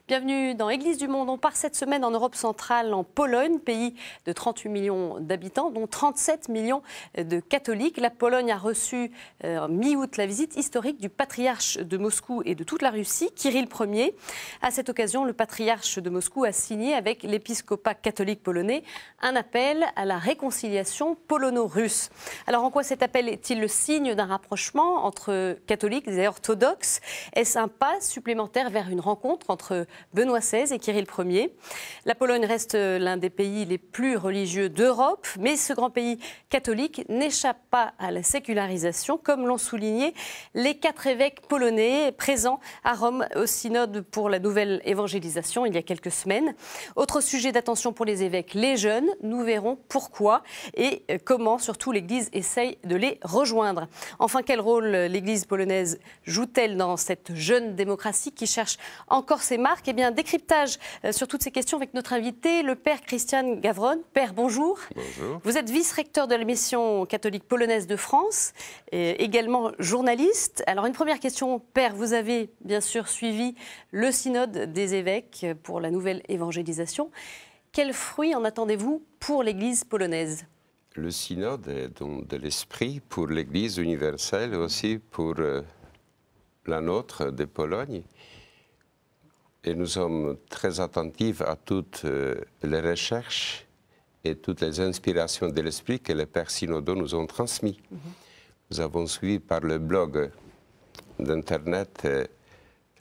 Bienvenue dans Église du Monde. On part cette semaine en Europe centrale, en Pologne, pays de 38 millions d'habitants, dont 37 millions de catholiques. La Pologne a reçu mi-août la visite historique du patriarche de Moscou et de toute la Russie, Kirill Ier. À cette occasion, le patriarche de Moscou a signé avec l'épiscopat catholique polonais un appel à la réconciliation polono-russe. Alors en quoi cet appel est-il le signe d'un rapprochement entre catholiques et orthodoxes? Est-ce un pas supplémentaire vers une rencontre entre Benoît XVI et Kirill Ier? La Pologne reste l'un des pays les plus religieux d'Europe, mais ce grand pays catholique n'échappe pas à la sécularisation, comme l'ont souligné les 4 évêques polonais présents à Rome au synode pour la nouvelle évangélisation il y a quelques semaines. Autre sujet d'attention pour les évêques, les jeunes. Nous verrons pourquoi et comment surtout l'Église essaye de les rejoindre. Enfin, quel rôle l'Église polonaise joue-t-elle dans cette jeune démocratie qui cherche encore ses marques? Eh bien, décryptage sur toutes ces questions avec notre invité, le père Christian Gawron. Père, bonjour. Bonjour. Vous êtes vice-recteur de la mission catholique polonaise de France, et également journaliste. Alors, une première question, père, vous avez bien sûr suivi le synode des évêques pour la nouvelle évangélisation. Quels fruits en attendez-vous pour l'Église polonaise? Le synode est donc de l'esprit pour l'Église universelle et aussi pour la nôtre de Pologne. Et nous sommes très attentifs à toutes les recherches et toutes les inspirations de l'esprit que les pères synodaux nous ont transmis. Nous avons suivi par le blog d'Internet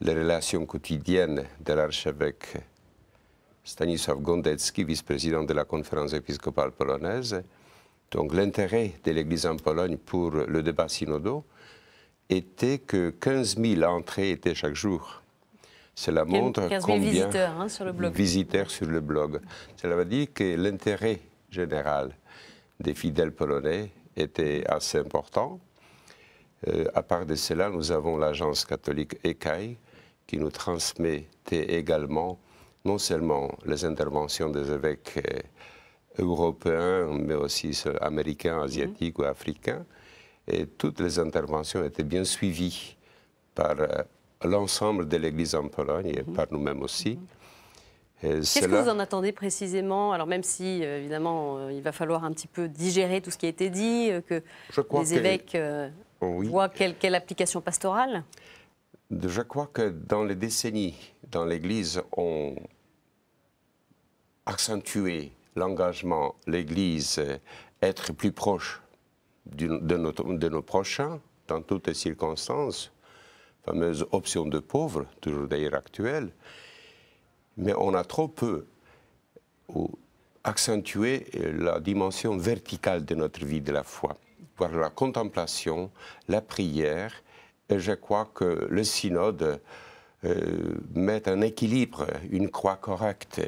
les relations quotidiennes de l'archevêque Stanisław Gondecki, vice-président de la conférence épiscopale polonaise. Donc l'intérêt de l'Église en Pologne pour le débat synodal était que 15 000 entrées étaient chaque jour. Cela montre 15 000 combien visiteurs sur le blog. Visiteurs sur le blog. Cela veut dire que l'intérêt général des fidèles polonais était assez important. À part de cela, nous avons l'agence catholique ECAI qui nous transmettait également non seulement les interventions des évêques européens, mais aussi américains, asiatiques ou africains. Et toutes les interventions étaient bien suivies par l'ensemble de l'Église en Pologne et par nous-mêmes aussi. Qu'est-ce que vous en attendez précisément? Alors même si, évidemment, il va falloir un petit peu digérer tout ce qui a été dit, que les évêques voient quelle application pastorale? Je crois que dans les décennies, dans l'Église, on accentué l'engagement, l'Église, être plus proche de nos prochains dans toutes les circonstances, fameuse option de pauvre, toujours d'ailleurs actuelle, mais on a trop peu accentué la dimension verticale de notre vie de la foi, voire la contemplation, la prière, et je crois que le synode met un équilibre, une croix correcte,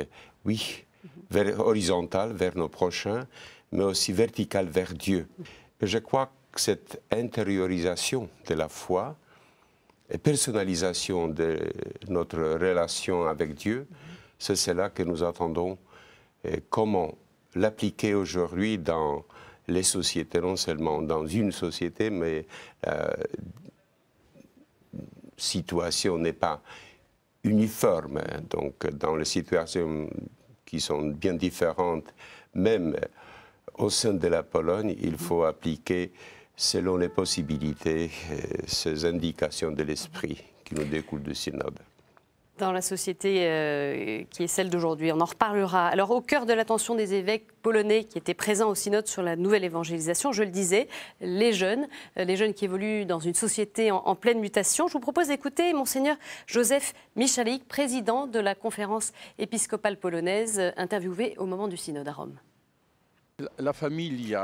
oui, horizontale vers nos prochains, mais aussi verticale vers Dieu. Et je crois que cette intériorisation de la foi et personnalisation de notre relation avec Dieu, c'est cela que nous attendons. Et comment l'appliquer aujourd'hui dans les sociétés, non seulement dans une société, mais la situation n'est pas uniforme. Donc, dans les situations qui sont bien différentes, même au sein de la Pologne, il faut appliquer, selon les possibilités, ces indications de l'esprit qui nous découlent du synode. Dans la société qui est celle d'aujourd'hui, on en reparlera. Alors, au cœur de l'attention des évêques polonais qui étaient présents au synode sur la nouvelle évangélisation, je le disais, les jeunes qui évoluent dans une société en pleine mutation. Je vous propose d'écouter Monseigneur Józef Michalik, président de la conférence épiscopale polonaise, interviewé au moment du synode à Rome. La famille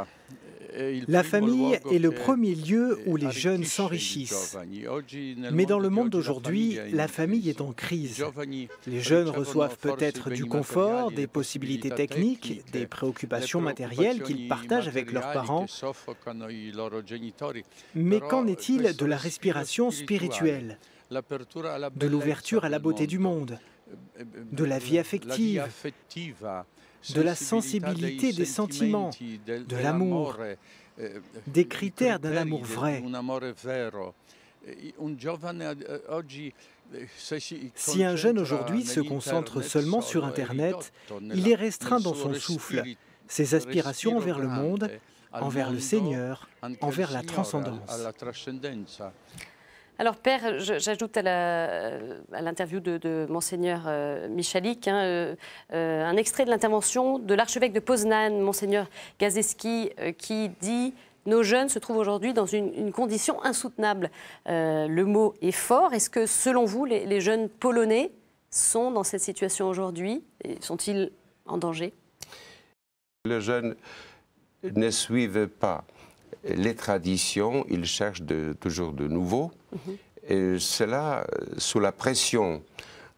est le premier lieu où les jeunes s'enrichissent. Mais dans le monde d'aujourd'hui, la famille est en crise. Les jeunes reçoivent peut-être du confort, des possibilités techniques, des préoccupations matérielles qu'ils partagent avec leurs parents. Mais qu'en est-il de la respiration spirituelle, de l'ouverture à la beauté du monde, de la vie affective, de la sensibilité des sentiments, de l'amour, des critères d'un amour vrai? Si un jeune aujourd'hui se concentre seulement sur Internet, il est restreint dans son souffle, ses aspirations envers le monde, envers le Seigneur, envers la transcendance. Alors Père, j'ajoute à l'interview de Monseigneur Michalik un extrait de l'intervention de l'archevêque de Poznań, Monseigneur Gazewski, qui dit « Nos jeunes se trouvent aujourd'hui dans une condition insoutenable ». Le mot est fort. Est-ce que selon vous, les jeunes polonais sont dans cette situation aujourd'hui? Sont-ils en danger? Les jeunes ne suivent pas les traditions, ils cherchent toujours de nouveau. Et cela, sous la pression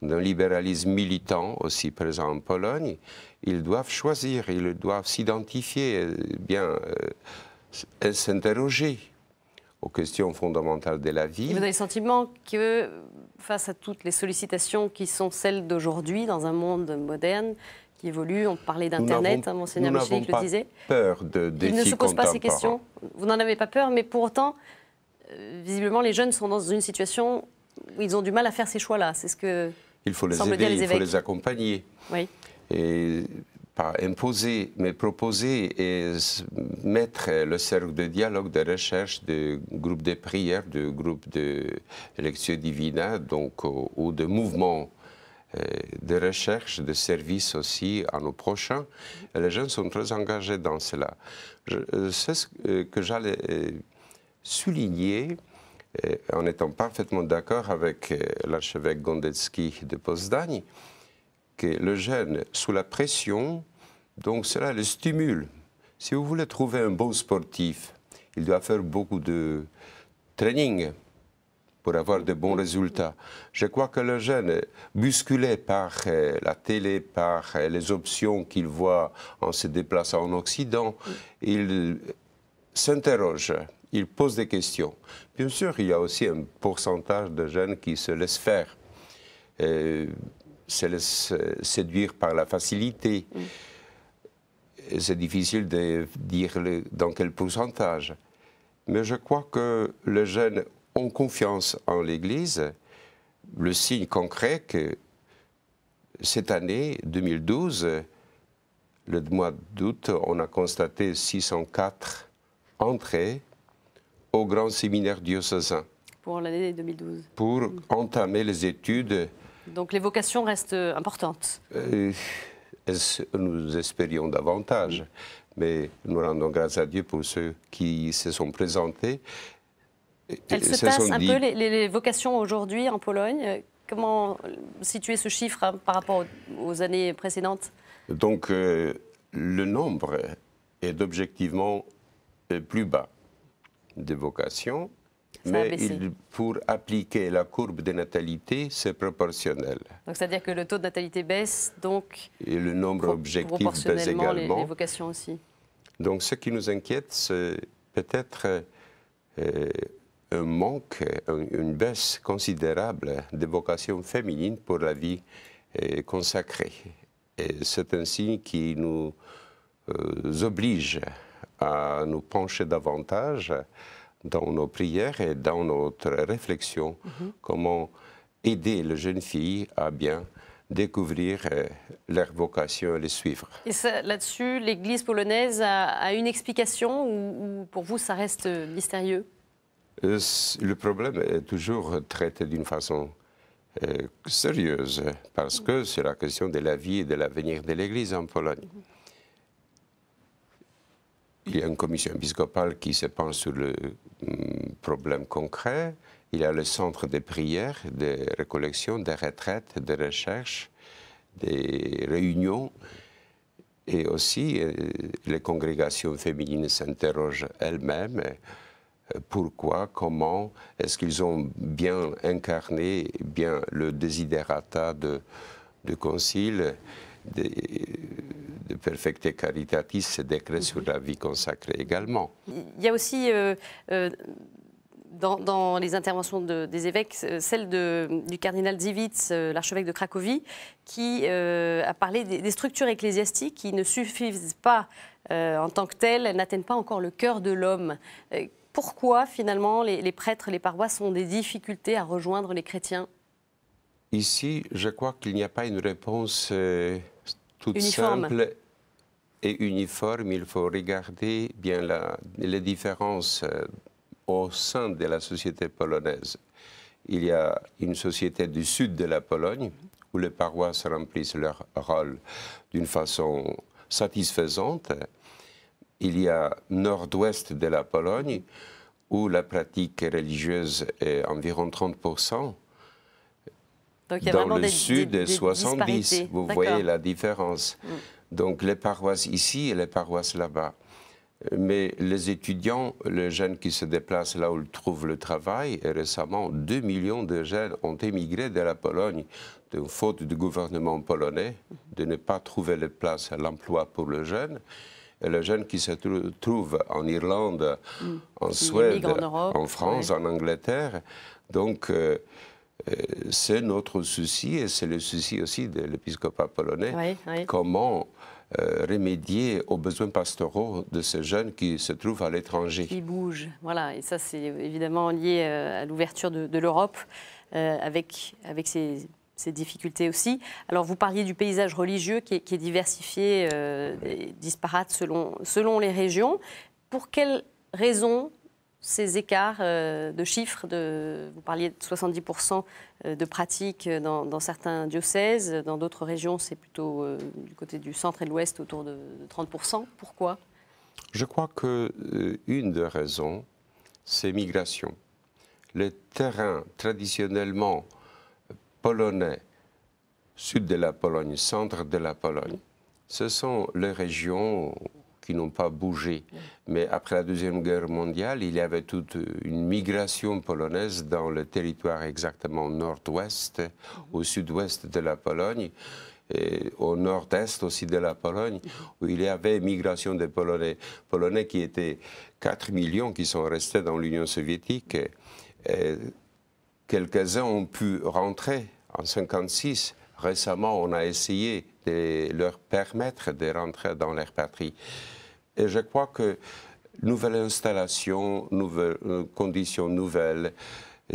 d'un libéralisme militant aussi présent en Pologne, ils doivent choisir, ils doivent s'identifier, bien s'interroger aux questions fondamentales de la vie. Et vous avez le sentiment que, face à toutes les sollicitations qui sont celles d'aujourd'hui, dans un monde moderne, qui évolue, on parlait d'Internet, Monseigneur Michalik le disait. Peur de défis Il ne se pose pas ces contemporains. questions. Vous n'en avez pas peur, mais pour autant, visiblement, les jeunes sont dans une situation où ils ont du mal à faire ces choix-là. C'est ce que il faut les semblent aider, dire les il faut évêques. les accompagner. Oui. Et pas imposer, mais proposer et mettre le cercle de dialogue, de recherche, de groupes de prière, de groupes de lectio divina, donc, ou de mouvements de recherche, de service aussi à nos prochains. Et les jeunes sont très engagés dans cela. C'est ce que j'allais souligner, en étant parfaitement d'accord avec l'archevêque Gondecki de Poznań, que le jeune, sous la pression, donc cela le stimule. Si vous voulez trouver un bon sportif, il doit faire beaucoup de training pour avoir de bons résultats. Je crois que le jeune, bousculé par la télé, par les options qu'il voit en se déplaçant en Occident, il s'interroge, il pose des questions. Bien sûr, il y a aussi un pourcentage de jeunes qui se laissent faire, se laissent séduire par la facilité. C'est difficile de dire dans quel pourcentage. Mais je crois que les jeunes ont confiance en l'Église. Le signe concret que cette année, 2012, le mois d'août, on a constaté 604 entrées au grand séminaire diocésain. Pour l'année 2012. Pour entamer les études. Donc les vocations restent importantes. Nous espérions davantage, mais nous rendons grâce à Dieu pour ceux qui se sont présentés. Elles se tassent un peu, les vocations aujourd'hui en Pologne. Comment situer ce chiffre par rapport aux années précédentes? Donc, le nombre est objectivement plus bas de vocations, mais pour appliquer la courbe de natalité, c'est proportionnel. Donc, c'est-à-dire que le taux de natalité baisse, donc... Et le nombre objectif baisse également. Les vocations aussi. Donc, ce qui nous inquiète, c'est peut-être un manque, une baisse considérable des vocations féminines pour la vie consacrée. Et c'est un signe qui nous oblige à nous pencher davantage dans nos prières et dans notre réflexion, comment aider les jeunes filles à bien découvrir leur vocation et les suivre. Et là-dessus, l'Église polonaise a une explication ou pour vous, ça reste mystérieux? Le problème est toujours traité d'une façon sérieuse, parce que c'est la question de la vie et de l'avenir de l'Église en Pologne. Il y a une commission épiscopale qui se penche sur le problème concret. Il y a le centre de prière, de récollection, de retraite, de recherche, des réunions. Et aussi, les congrégations féminines s'interrogent elles-mêmes. Pourquoi, comment, est-ce qu'ils ont bien incarné bien le desiderata de concile, de Perfecte Caritatis, ce décret sur la vie consacrée également. Il y a aussi, dans les interventions des évêques, celle du cardinal Dziwisz, l'archevêque de Cracovie, qui a parlé des structures ecclésiastiques qui ne suffisent pas en tant que telles, elles n'atteignent pas encore le cœur de l'homme. Pourquoi, finalement, les prêtres, les paroisses ont des difficultés à rejoindre les chrétiens? Ici, je crois qu'il n'y a pas une réponse toute Uniforme. simple et uniforme. Il faut regarder bien les différences au sein de la société polonaise. Il y a une société du sud de la Pologne où les paroisses remplissent leur rôle d'une façon satisfaisante. Il y a nord-ouest de la Pologne où la pratique religieuse est environ 30%. Donc, il y a dans vraiment le sud, des 70%. disparités. Vous voyez la différence. Donc les paroisses ici et les paroisses là-bas. Mais les étudiants, les jeunes qui se déplacent là où ils trouvent le travail, et récemment, 2 millions de jeunes ont émigré de la Pologne, de faute du gouvernement polonais, de ne pas trouver de place à l'emploi pour les jeunes. Et les jeunes qui se trouvent en Irlande, en Suède, en Europe, en France, en Angleterre. Donc, c'est notre souci, et c'est le souci aussi de l'épiscopat polonais. Comment remédier aux besoins pastoraux de ces jeunes qui se trouvent à l'étranger. Qui bougent, voilà. Et ça, c'est évidemment lié à l'ouverture de l'Europe, avec ces difficultés aussi. Alors, vous parliez du paysage religieux qui est diversifié, disparate selon les régions. Pour quelles raisons ces écarts de chiffres, vous parliez de 70% de pratiques dans certains diocèses, dans d'autres régions c'est plutôt du côté du centre et de l'ouest autour de 30%. Pourquoi? Je crois qu'une des raisons, c'est migration. Les terrains traditionnellement polonais, sud de la Pologne, centre de la Pologne, ce sont les régions qui n'ont pas bougé. Mais après la Deuxième Guerre mondiale, il y avait toute une migration polonaise dans le territoire exactement nord-ouest, au sud-ouest de la Pologne, et au nord-est aussi de la Pologne, où il y avait migration des Polonais qui étaient 4 millions qui sont restés dans l'Union soviétique. Quelques-uns ont pu rentrer en 1956. Récemment, on a essayé de leur permettre de rentrer dans leur patrie. Et je crois que nouvelle installation, conditions nouvelles,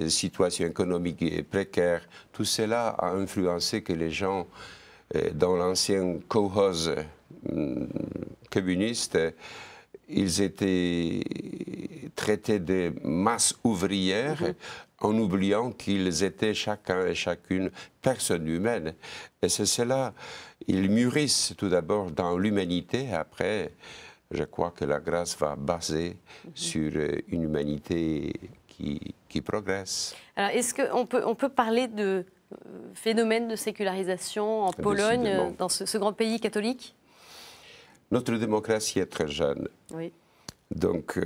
situation économique précaire, tout cela a influencé que les gens dans l'ancien kolkhoz communiste, ils étaient traités de masse ouvrière en oubliant qu'ils étaient chacun et chacune personnes humaines. Et c'est cela, ils mûrissent tout d'abord dans l'humanité, après, je crois que la grâce va baser sur une humanité qui progresse. Alors, est-ce qu'on peut parler de phénomène de sécularisation en Pologne, dans ce grand pays catholique? Notre démocratie est très jeune. Oui. Donc,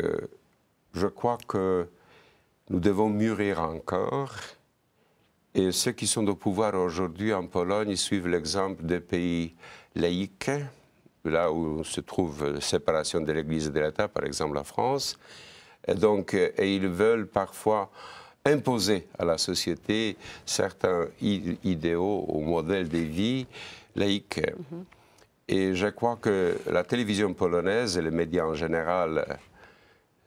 je crois que nous devons mûrir encore. Et ceux qui sont au pouvoir aujourd'hui en Pologne suivent l'exemple des pays laïques, là où se trouve la séparation de l'Église et de l'État, par exemple la France. Et donc, ils veulent parfois imposer à la société certains idéaux ou modèles de vie laïques. Et je crois que la télévision polonaise et les médias en général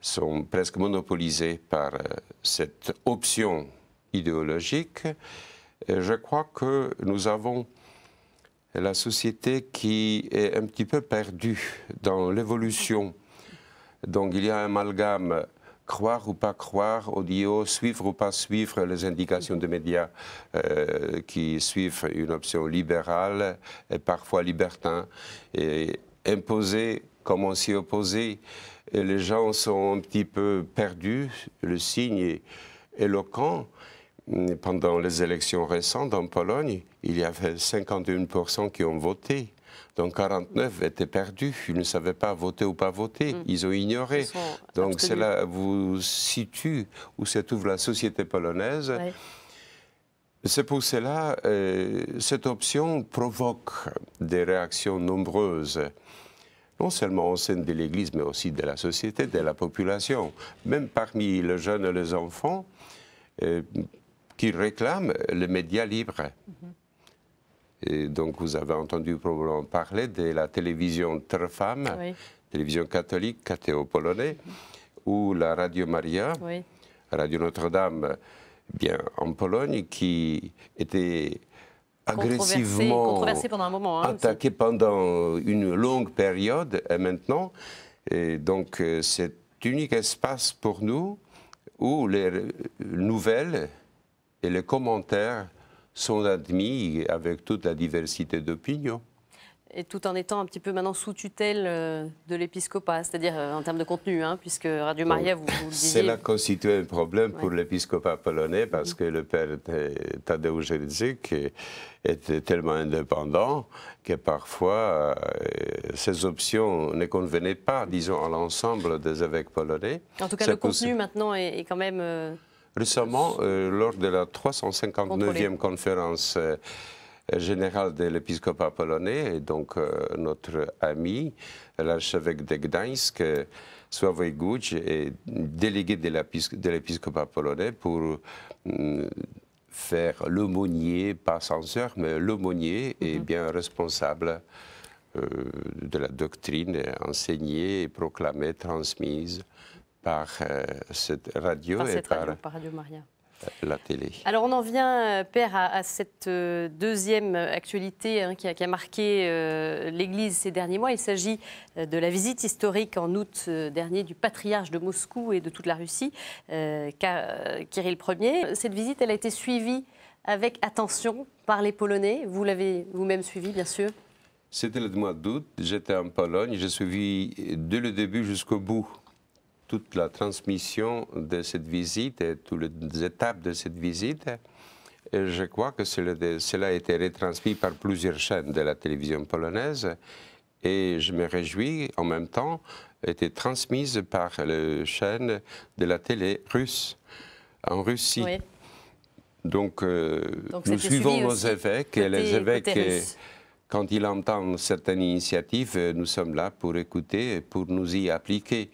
sont presque monopolisés par cette option idéologique. Et je crois que nous avons la société qui est un petit peu perdue dans l'évolution. Donc il y a un amalgame, croire ou pas croire, audio, suivre ou pas suivre les indications des médias qui suivent une option libérale et parfois libertin, et imposer, comment s'y opposer. Et les gens sont un petit peu perdus. Le signe est éloquent. Pendant les élections récentes en Pologne, il y avait 51% qui ont voté. Donc 49 étaient perdus, ils ne savaient pas voter ou pas voter, ils ont ignoré. Donc cela vous situe où se trouve la société polonaise. Ouais. C'est pour cela cette option provoque des réactions nombreuses, non seulement au sein de l'Église, mais aussi de la société, de la population, même parmi les jeunes et les enfants, qui réclament les médias libres. Et donc, vous avez entendu probablement parler de la télévision Trwam, télévision catholique, catéo-polonais, ou la Radio Maria, oui. Radio Notre-Dame, bien en Pologne, qui était agressivement controversé pendant un moment, hein, attaqué pendant une longue période, et maintenant, et donc c'est l'unique espace pour nous où les nouvelles et les commentaires sont admis avec toute la diversité d'opinions. Et tout en étant un petit peu maintenant sous tutelle de l'épiscopat, c'est-à-dire en termes de contenu, hein, puisque Radio Maria, vous le disiez... Cela constitue un problème pour l'épiscopat polonais parce que le père Tadeusz Rydzyk était tellement indépendant que parfois ces options ne convenaient pas, disons, à l'ensemble des évêques polonais. En tout cas, le contenu maintenant est quand même... Récemment, lors de la 359e conférence général de l'épiscopat polonais, et donc notre ami, l'archevêque de Gdańsk, Sławoj Guć, est délégué de l'épiscopat polonais pour faire l'aumônier, pas censeur, mais l'aumônier est bien responsable de la doctrine enseignée, et proclamée, transmise par cette radio par Radio Maria. La télé. Alors on en vient, Père, à cette deuxième actualité, hein, qui a marqué l'Église ces derniers mois. Il s'agit de la visite historique en août dernier du patriarche de Moscou et de toute la Russie, Kirill Ier. Cette visite, elle a été suivie avec attention par les Polonais. Vous l'avez vous-même suivie, bien sûr. C'était le mois d'août, j'étais en Pologne, j'ai suivi dès le début jusqu'au bout toute la transmission de cette visite et toutes les étapes de cette visite. Et je crois que cela a été retransmis par plusieurs chaînes de la télévision polonaise. Et je me réjouis, en même temps, été transmise par les chaînes de la télé russe, en Russie. Oui. Donc nous suivons nos évêques, et les évêques, quand ils entendent certaines initiatives, nous sommes là pour écouter et pour nous y appliquer.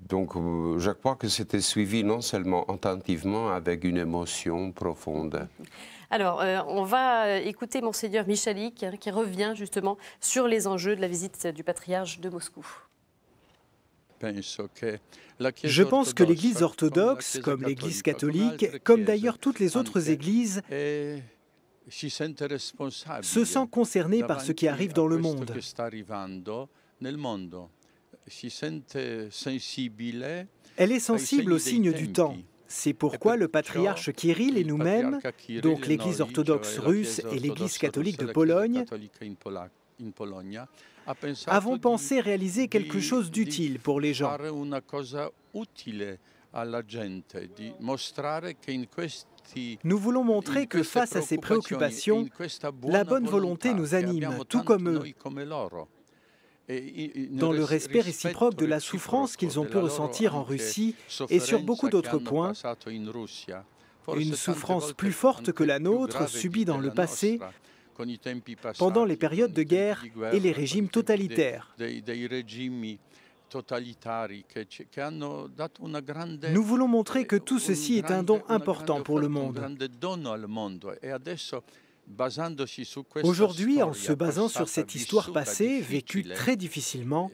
Donc, je crois que c'était suivi non seulement attentivement, avec une émotion profonde. Alors, on va écouter Monseigneur Michalik, hein, qui revient justement sur les enjeux de la visite du patriarche de Moscou. Je pense que l'Église orthodoxe, comme l'Église catholique, comme d'ailleurs toutes les autres Églises, se sent concernée par ce qui arrive dans le monde. Elle est sensible aux signes du temps. C'est pourquoi le patriarche Kirill et nous-mêmes, donc l'Église orthodoxe russe et l'Église catholique de Pologne, avons pensé réaliser quelque chose d'utile pour les gens. Nous voulons montrer que face à ces préoccupations, la bonne volonté nous anime, tout comme eux, dans le respect réciproque de la souffrance qu'ils ont pu ressentir en Russie et sur beaucoup d'autres points, une souffrance plus forte que la nôtre subie dans le passé pendant les périodes de guerre et les régimes totalitaires. Nous voulons montrer que tout ceci est un don important pour le monde. Aujourd'hui, en se basant sur cette histoire passée, vécue très difficilement,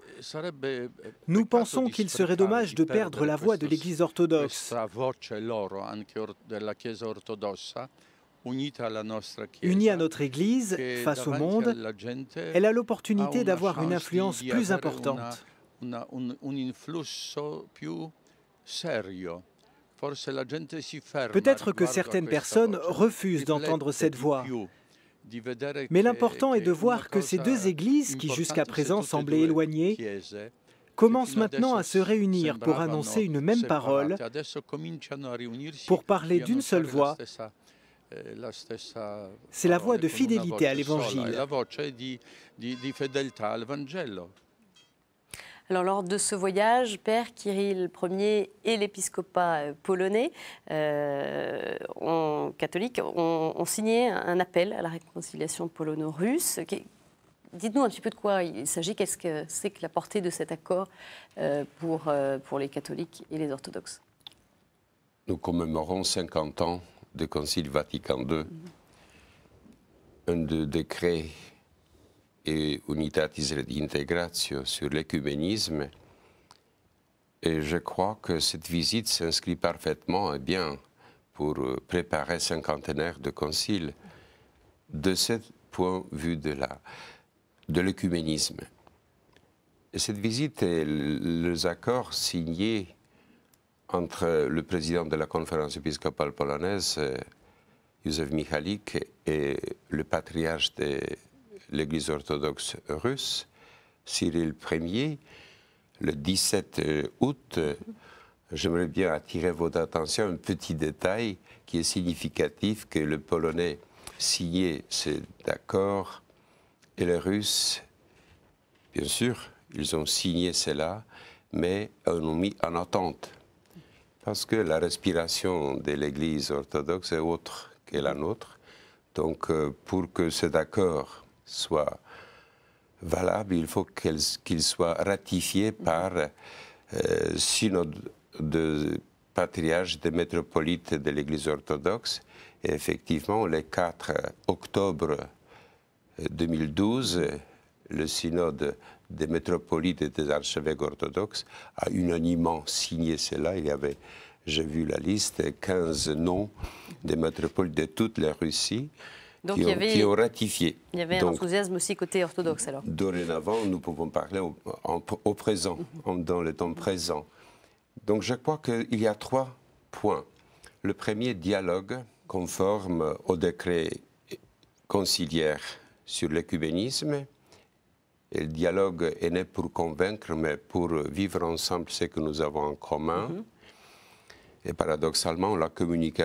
nous pensons qu'il serait dommage de perdre la voix de l'Église orthodoxe. Unie à notre Église, face au monde, elle a l'opportunité d'avoir une influence plus importante. Peut-être que certaines personnes refusent d'entendre cette voix. Mais l'important est de voir que ces deux églises, qui jusqu'à présent semblaient éloignées, commencent maintenant à se réunir pour annoncer une même parole, pour parler d'une seule voix. C'est la voix de fidélité à l'Évangile. Alors, lors de ce voyage, Père Kirill Ier et l'épiscopat polonais catholique ont signé un appel à la réconciliation polono-russe. Dites-nous un petit peu de quoi il s'agit, qu'est-ce que c'est que la portée de cet accord pour les catholiques et les orthodoxes. Nous commémorons 50 ans du Concile Vatican II, un des décrets et Unitatis Redintegratio sur l'écuménisme Et je crois que cette visite s'inscrit parfaitement et bien pour préparer cinquantenaire de concile de ce point de vue de l'œcuménisme. Et cette visite et les accords signés entre le président de la conférence épiscopale polonaise, Józef Michalik, et le patriarche de l'Église orthodoxe russe, Cyril Ier, le 17 août, j'aimerais bien attirer votre attention à un petit détail qui est significatif, que le Polonais signait cet accord et les Russes, bien sûr, ils ont signé cela, mais ont mis en attente. Parce que la respiration de l'Église orthodoxe est autre que la nôtre. Donc, pour que cet accord soit valable, il faut qu'il soit ratifié par synode de patriarches, de métropolites de l'Église orthodoxe. Et effectivement, le 4 octobre 2012, le synode des métropolites et des archevêques orthodoxes a unanimement signé cela. Il y avait, j'ai vu la liste, 15 noms des métropolites de toute la Russie qui ont ratifié. Il y avait un enthousiasme aussi côté orthodoxe alors. Dorénavant, nous pouvons parler au présent, dans le temps présent. Donc je crois qu'il y a 3 points. Le premier, dialogue conforme au décret conciliaire sur l'œcuménisme. Et le dialogue est né pour convaincre, mais pour vivre ensemble ce que nous avons en commun. Et paradoxalement,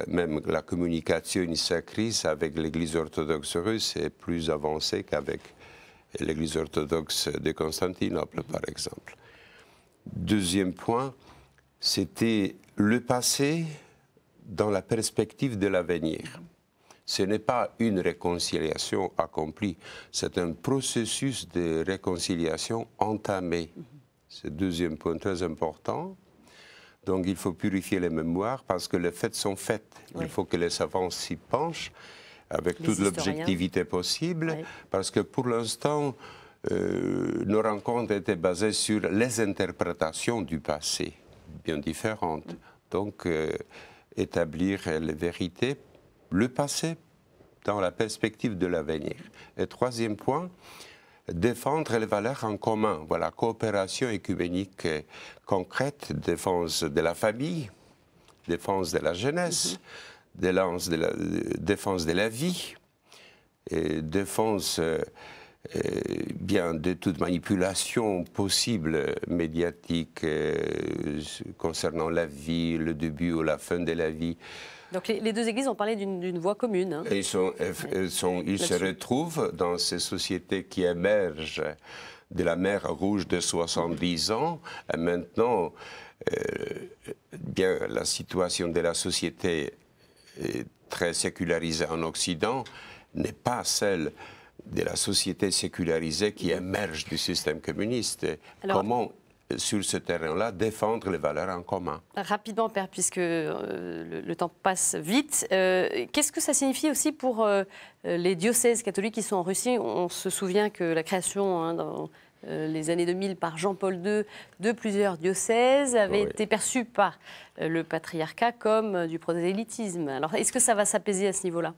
même la communication sacrée avec l'Église orthodoxe russe est plus avancée qu'avec l'Église orthodoxe de Constantinople, par exemple. Deuxième point, c'était le passé dans la perspective de l'avenir. Ce n'est pas une réconciliation accomplie, c'est un processus de réconciliation entamé. C'est le deuxième point très important. Donc il faut purifier les mémoires parce que les faits sont faits. Oui. Il faut que les savants s'y penchent avec toute l'objectivité possible, oui. Parce que pour l'instant, nos rencontres étaient basées sur les interprétations du passé, bien différentes. Donc établir les vérités, le passé dans la perspective de l'avenir. Et troisième point, défendre les valeurs en commun. Voilà, coopération écuménique concrète, défense de la famille, défense de la jeunesse, défense de la vie, et défense bien de toute manipulation possible médiatique concernant la vie, le début ou la fin de la vie. Donc les deux églises ont parlé d'une voie commune. Hein. Ils se retrouvent dans ces sociétés qui émergent de la mer Rouge de 70 ans. Et maintenant, bien, la situation de la société est très sécularisée en Occident n'est pas celle de la société sécularisée qui émerge du système communiste. Alors, comment, sur ce terrain-là, défendre les valeurs en commun? Rapidement, Père, puisque le temps passe vite, qu'est-ce que ça signifie aussi pour les diocèses catholiques qui sont en Russie? On se souvient que la création dans les années 2000 par Jean-Paul II de plusieurs diocèses avait été perçue par le patriarcat comme du prosélytisme. Alors, est-ce que ça va s'apaiser à ce niveau-là?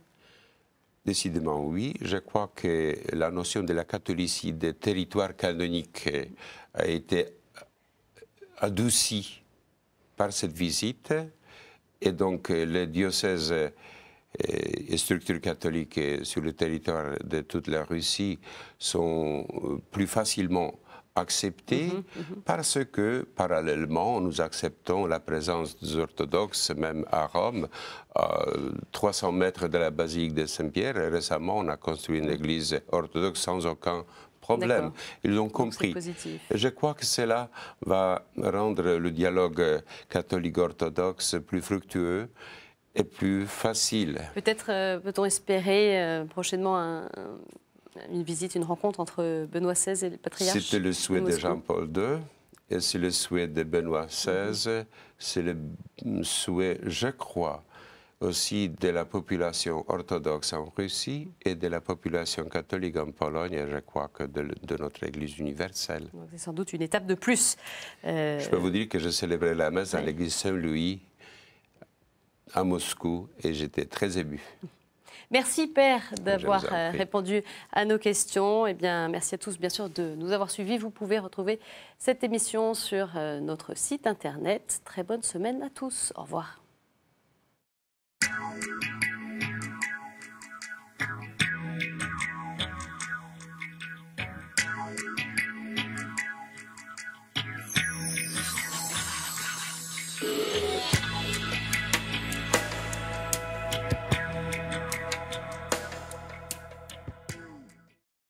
Décidément, oui. Je crois que la notion de la catholicité des territoires canoniques a été adoucie par cette visite. Et donc, les diocèses et structures catholiques sur le territoire de toute la Russie sont plus facilement acceptés parce que, parallèlement, nous acceptons la présence des orthodoxes, même à Rome, à 300 mètres de la basilique de Saint-Pierre. Et récemment, on a construit une église orthodoxe sans aucun problème. Ils l'ont compris. Et je crois que cela va rendre le dialogue catholique-orthodoxe plus fructueux et plus facile. Peut-être peut-on espérer prochainement une visite, une rencontre entre Benoît XVI et le patriarche? C'était le souhait de Jean-Paul II et c'est le souhait de Benoît XVI. C'est le souhait, je crois, aussi de la population orthodoxe en Russie et de la population catholique en Pologne, et je crois que de notre Église universelle. C'est sans doute une étape de plus. Je peux vous dire que je célébrais la messe à l'église Saint-Louis à Moscou et j'étais très ému. Merci Père d'avoir répondu à nos questions. Eh bien, merci à tous bien sûr de nous avoir suivis. Vous pouvez retrouver cette émission sur notre site internet. Très bonne semaine à tous. Au revoir.